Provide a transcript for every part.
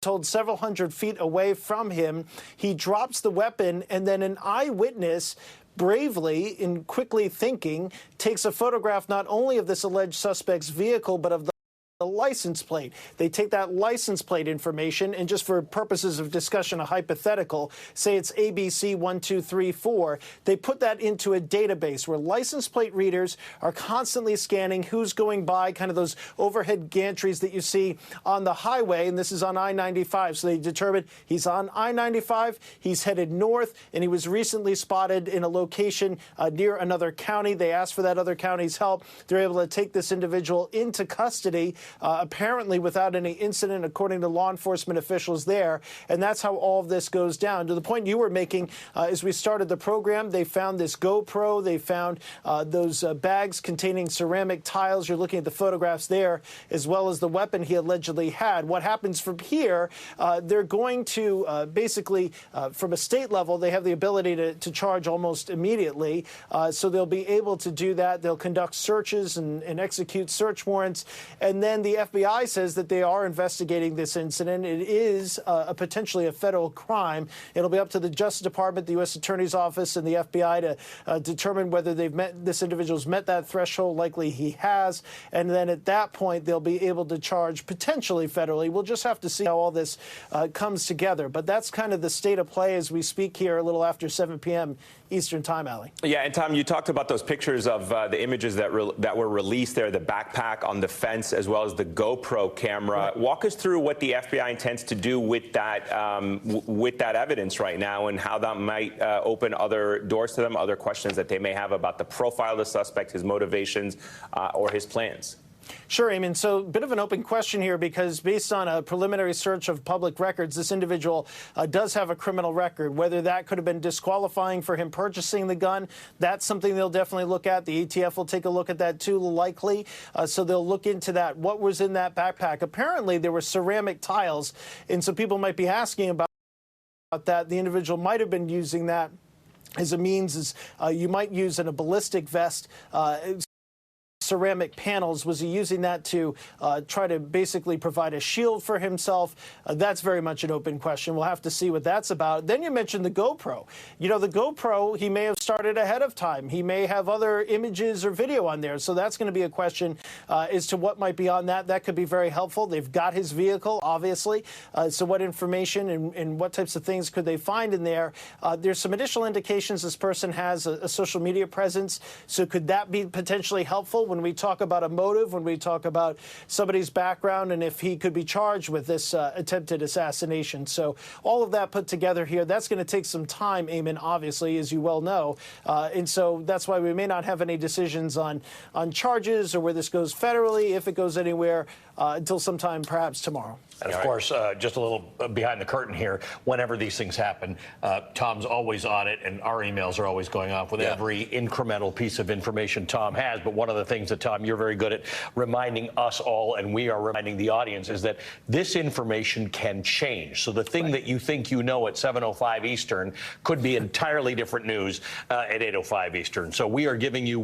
told several hundred feet away from him. He drops the weapon, and then an eyewitness bravely and quickly thinking takes a photograph not only of this alleged suspect's vehicle, but of the license plate. They take that license plate information and, just for purposes of discussion, a hypothetical, say it's ABC 1234, they put that into a database where license plate readers are constantly scanning who's going by, kind of those overhead gantries that you see on the highway, and this is on I-95. So they determined he's on I-95, he's headed north, and he was recently spotted in a location near another county. They asked for that other county's help. They're able to take this individual into custody, apparently without any incident, according to law enforcement officials there. And that's how all of this goes down. To the point you were making, as we started the program, they found this GoPro. They found those bags containing ceramic tiles. You're looking at the photographs there, as well as the weapon he allegedly had. What happens from here, they're going to basically, from a state level, they have the ability to charge almost immediately. So they'll be able to do that. They'll conduct searches and execute search warrants. And then the FBI says that they are investigating this incident. It is potentially a federal crime. It'll be up to the Justice Department, the U.S. Attorney's Office, and the FBI to determine whether this individual's met that threshold. Likely he has. And then at that point, they'll be able to charge potentially federally. We'll just have to see how all this comes together. But that's kind of the state of play as we speak here a little after 7 p.m. Eastern time, Ali. Yeah, and Tom, you talked about those pictures of the images that were released there, the backpack on the fence, as well as the GoPro camera. Right. Walk us through what the FBI intends to do with that evidence right now, and how that might open other doors to them, other questions that they may have about the profile of the suspect, his motivations, or his plans. Sure, Eamon. So a bit of an open question here, because based on a preliminary search of public records, this individual does have a criminal record. Whether that could have been disqualifying for him purchasing the gun, that's something they'll definitely look at. The ATF will take a look at that too, likely. So they'll look into that. What was in that backpack? Apparently there were ceramic tiles, and so people might be asking about that. The individual might have been using that as a means, as you might use in a ballistic vest. Ceramic panels. Was he using that to try to basically provide a shield for himself? That's very much an open question. We'll have to see what that's about. Then you mentioned the GoPro. You know, the GoPro, he may have started ahead of time. He may have other images or video on there. So that's going to be a question as to what might be on that. That could be very helpful. They've got his vehicle, obviously. So what information and what types of things could they find in there? There's some additional indications this person has a social media presence. So could that be potentially helpful when we talk about a motive, when we talk about somebody's background, and if he could be charged with this attempted assassination? So all of that put together here, that's going to take some time, Eamon, obviously, as you well know. And so that's why we may not have any decisions on charges or where this goes federally, if it goes anywhere, until sometime perhaps tomorrow. And of course, just a little behind the curtain here, whenever these things happen, Tom's always on it, and our emails are always going off with every incremental piece of information Tom has. But one of the things that, Tom, you're very good at reminding us all, and we are reminding the audience, is that this information can change. So the thing that you think you know at 7:05 Eastern could be entirely different news at 8:05 Eastern. So we are giving you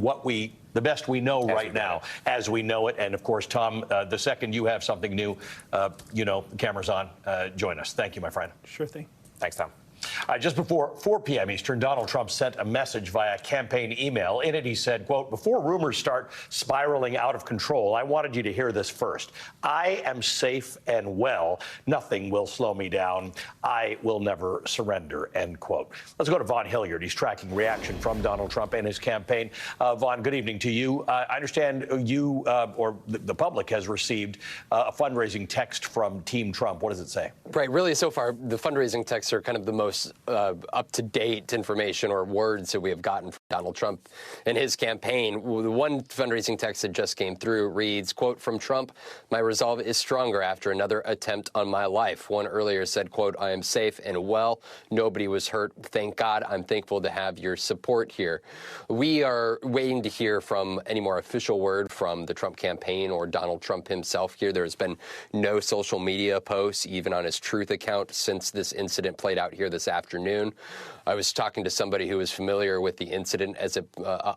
the best we know right now, as we know it. And of course, Tom, the second you have something new, the camera's on. Join us. Thank you, my friend. Sure thing. Thanks, Tom. Just before 4 p.m. Eastern, Donald Trump sent a message via campaign email. In it, he said, quote, "Before rumors start spiraling out of control, I wanted you to hear this first. I am safe and well. Nothing will slow me down. I will never surrender," end quote. Let's go to Vaughn Hilliard. He's tracking reaction from Donald Trump and his campaign. Vaughn, good evening to you. I understand you, or the public, has received a fundraising text from Team Trump. What does it say? Right. Really, so far, the fundraising texts are kind of the most up-to-date information or words that we have gotten from Donald Trump and his campaign. The one fundraising text that just came through reads, quote, "From Trump, my resolve is stronger after another attempt on my life." One earlier said, quote, "I am safe and well. Nobody was hurt. Thank God. I'm thankful to have your support here." We are waiting to hear from any more official word from the Trump campaign or Donald Trump himself here. There's been no social media posts, even on his Truth account, since this incident played out here this this afternoon. I was talking to somebody who was familiar with the incident as it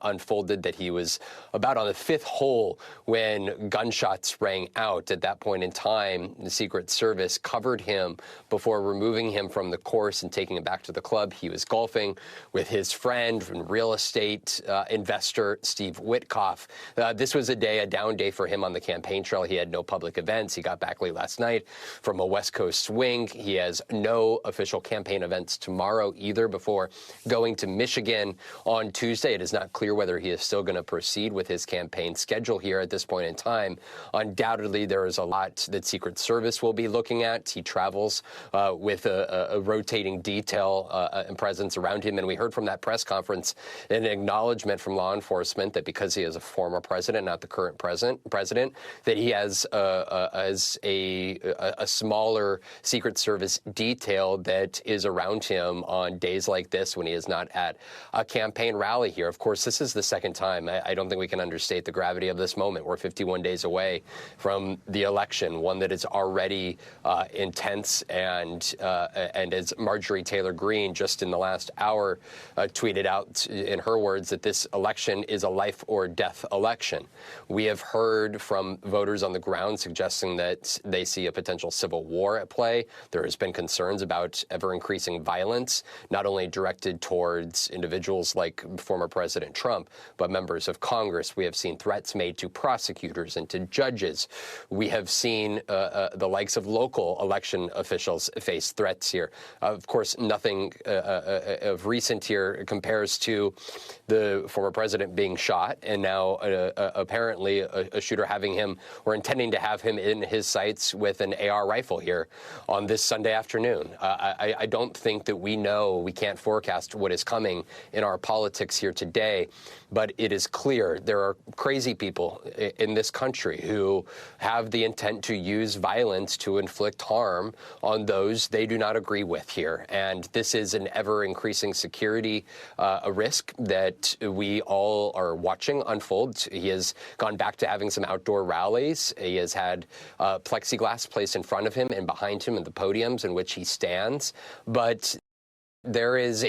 unfolded, that he was about on the 5th hole when gunshots rang out. At that point in time, the Secret Service covered him before removing him from the course and taking him back to the club. He was golfing with his friend and real estate investor Steve Witkoff. This was a down day for him on the campaign trail. He had no public events. He got back late last night from a West Coast swing. He has no official campaign events tomorrow either before going to Michigan on Tuesday. It is not clear whether he is still going to proceed with his campaign schedule here at this point in time. Undoubtedly, there is a lot that Secret Service will be looking at. He travels with a rotating detail and presence around him. And we heard from that press conference an acknowledgement from law enforcement that because he is a former president, not the current president, that he has a smaller Secret Service detail that is around him on days like this when he is not at a campaign rally here. Of course, this is the second time. I don't think we can understate the gravity of this moment. We're 51 days away from the election, one that is already intense, and as Marjorie Taylor Greene just in the last hour tweeted out in her words that this election is a life or death election. We have heard from voters on the ground suggesting that they see a potential civil war at play. There has been concerns about ever-increasing violence, not only directed towards individuals like former President Trump, but members of Congress. We have seen threats made to prosecutors and to judges. We have seen the likes of local election officials face threats here. Of course, nothing of recent here compares to the former president being shot, and now apparently a shooter having him or intending to have him in his sights with an AR rifle here on this Sunday afternoon. I don't think that we can't forecast what is coming in our politics here today, but it is clear there are crazy people in this country who have the intent to use violence to inflict harm on those they do not agree with here. And this is an ever-increasing security risk that we all are watching unfold. He has gone back to having some outdoor rallies. He has had plexiglass placed in front of him and behind him at the podiums in which he stands. But there is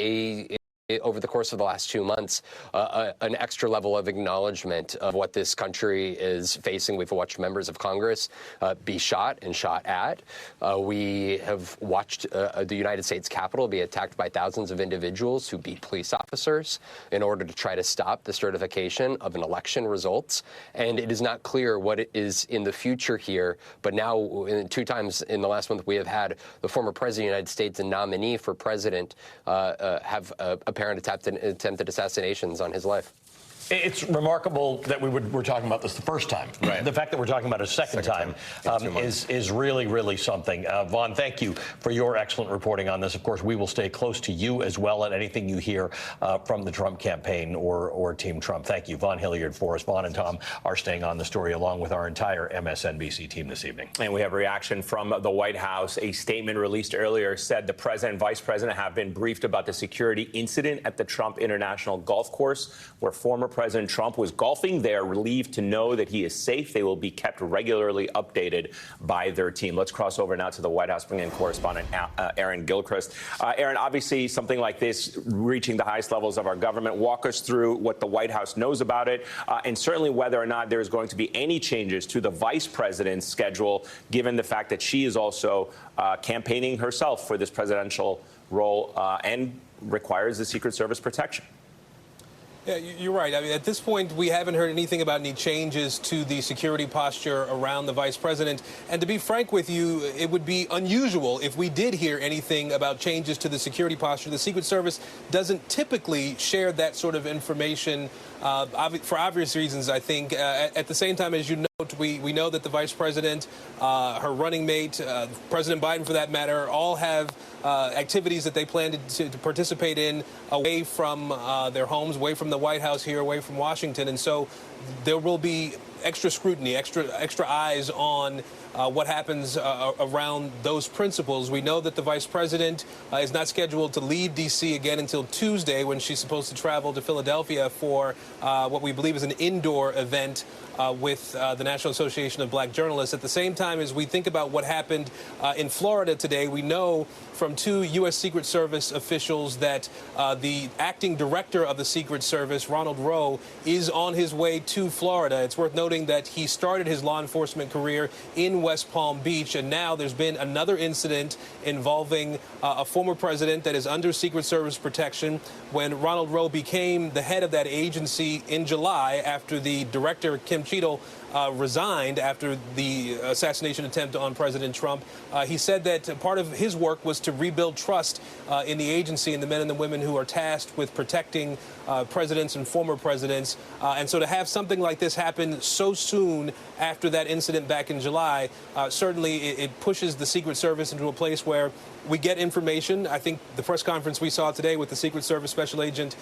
over the course of the last 2 months, an extra level of acknowledgement of what this country is facing. We've watched members of Congress be shot and shot at. We have watched the United States Capitol be attacked by thousands of individuals who beat police officers in order to try to stop the certification of an election results. And it is not clear what it is in the future here. But now, 2 times in the last month, we have had the former president of the United States and nominee for president have apparent attempted assassinations on his life. It's remarkable that we're talking about this the first time. Right. The fact that we're talking about it a second time is really, really something. Vaughn, thank you for your excellent reporting on this. Of course, we will stay close to you as well and anything you hear from the Trump campaign or Team Trump. Thank you. Vaughn Hilliard for us. Vaughn and Tom are staying on the story along with our entire MSNBC team this evening. And we have reaction from the White House. A statement released earlier said the president and vice president have been briefed about the security incident at the Trump International Golf Course, where former President Trump was golfing. They are relieved to know that he is safe. They will be kept regularly updated by their team. Let's cross over now to the White House, bring in correspondent Aaron Gilchrist. Aaron, obviously something like this reaching the highest levels of our government. Walk us through what the White House knows about it, and certainly whether or not there is going to be any changes to the vice president's schedule, given the fact that she is also campaigning herself for this presidential role and requires the Secret Service protection. Yeah, you're right. I mean, at this point, we haven't heard anything about any changes to the security posture around the vice president. And to be frank with you, it would be unusual if we did hear anything about changes to the security posture. The Secret Service doesn't typically share that sort of information for obvious reasons, I think. At the same time, as you note, we know that the vice president, her running mate, President Biden, for that matter, all have activities that they plan to participate in away from their homes, away from the White House here, away from Washington. And so there will be extra scrutiny, extra eyes on what happens around those principles. We know that the vice president is not scheduled to leave D.C. again until Tuesday, when she's supposed to travel to Philadelphia for what we believe is an indoor event with the National Association of Black Journalists. At the same time, as we think about what happened in Florida today, we know from 2 U.S. Secret Service officials that the acting director of the Secret Service, Ronald Rowe, is on his way to Florida. It's worth noting that he started his law enforcement career in West Palm Beach, and now there's been another incident involving a former president that is under Secret Service protection. When Ronald Rowe became the head of that agency in July, after the director, Kim Cheadle, resigned after the assassination attempt on President Trump, he said that part of his work was to rebuild trust in the agency and the men and the women who are tasked with protecting presidents and former presidents. And so to have something like this happen so soon after that incident back in July, certainly it pushes the Secret Service into a place where we get information. I think the press conference we saw today with the Secret Service special agent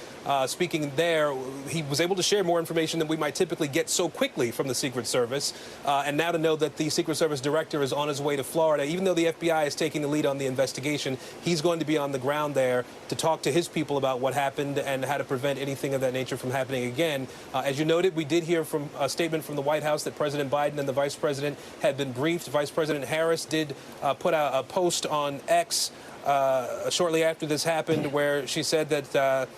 speaking there, he was able to share more information than we might typically get so quickly from the Secret Service. And now to know that the Secret Service director is on his way to Florida, even though the FBI is taking the lead on the investigation, he's going to be on the ground there to talk to his people about what happened and how to prevent anything of that nature from happening again. As you noted, we did hear from a statement from the White House that President Biden and the Vice President had been briefed. Vice President Harris did put out a post on X shortly after this happened, where she said that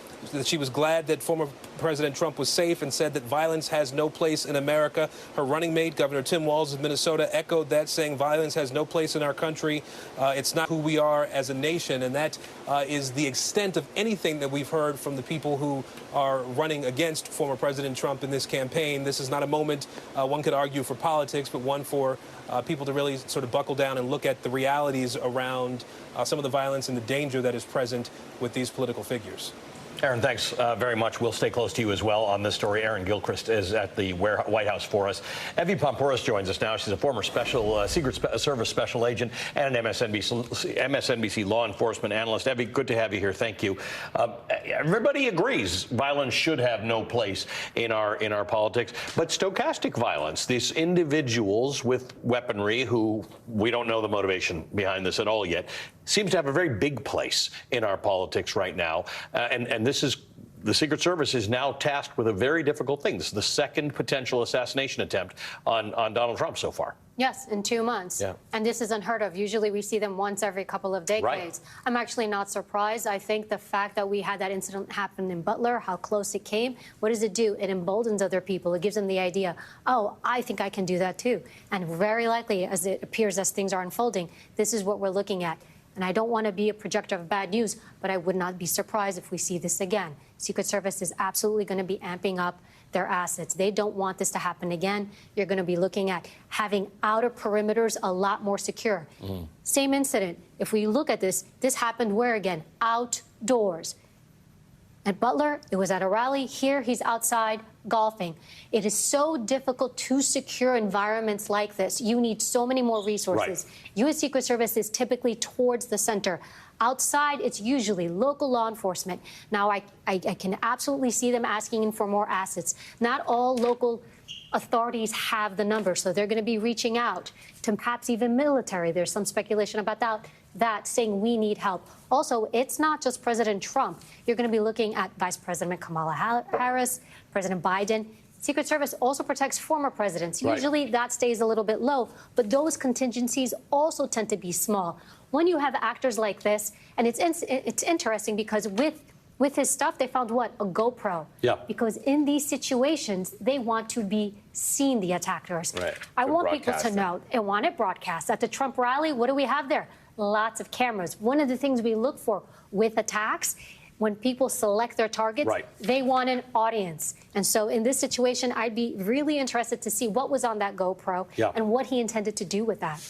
she was glad that former President Trump was safe, and said that violence has no place in America. Her running mate, Governor Tim Walz of Minnesota, echoed that, saying violence has no place in our country. It's not who we are as a nation. And that is the extent of anything that we've heard from the people who are running against former President Trump in this campaign. This is not a moment, one could argue, for politics, but one for people to really sort of buckle down and look at the realities around some of the violence and the danger that is present with these political figures. Aaron, thanks very much. We'll stay close to you as well on this story. Aaron Gilchrist is at the White House for us. Evie Poumpouras joins us now. She's a former Secret Service special agent and an MSNBC law enforcement analyst. Evie, good to have you here. Thank you. Everybody agrees violence should have no place in our politics, but stochastic violence, these individuals with weaponry who we don't know the motivation behind this at all yet, seems to have a very big place in our politics right now. And this is, the Secret Service is now tasked with a very difficult thing. This is the second potential assassination attempt on Donald Trump so far. Yes, in 2 months. Yeah. And this is unheard of. Usually we see them once every couple of decades. Right. I'm actually not surprised. I think the fact that we had that incident happen in Butler, how close it came, what does it do? It emboldens other people. It gives them the idea, oh, I think I can do that too. And very likely, as it appears as things are unfolding, this is what we're looking at. And I don't want to be a projector of bad news, but I would not be surprised if we see this again. Secret Service is absolutely going to be amping up their assets. They don't want this to happen again. You're going to be looking at having outer perimeters a lot more secure. Same incident. If we look at this, this happened where again? Outdoors. At Butler, it was at a rally. Here, he's outside golfing. It is so difficult to secure environments like this. You need so many more resources. Right. U.S. Secret Service is typically towards the center. Outside, it's usually local law enforcement. Now, I can absolutely see them asking for more assets. Not all local authorities have the numbers, so they're going to be reaching out to perhaps even military. There's some speculation about that saying we need help. Also, it's not just President Trump. You're going to be looking at Vice President Kamala Harris, President Biden. Secret Service also protects former presidents. Usually that stays a little bit low, but those contingencies also tend to be small. When you have actors like this, and it's interesting because with his stuff, they found what? A GoPro. Yeah. Because in these situations, they want to be seen, the attackers. Right. I want people to know and want it broadcast. At the Trump rally, what do we have there? Lots of cameras. One of the things we look for with attacks, when people select their targets, they want an audience. And so in this situation, I'd be really interested to see what was on that GoPro and what he intended to do with that.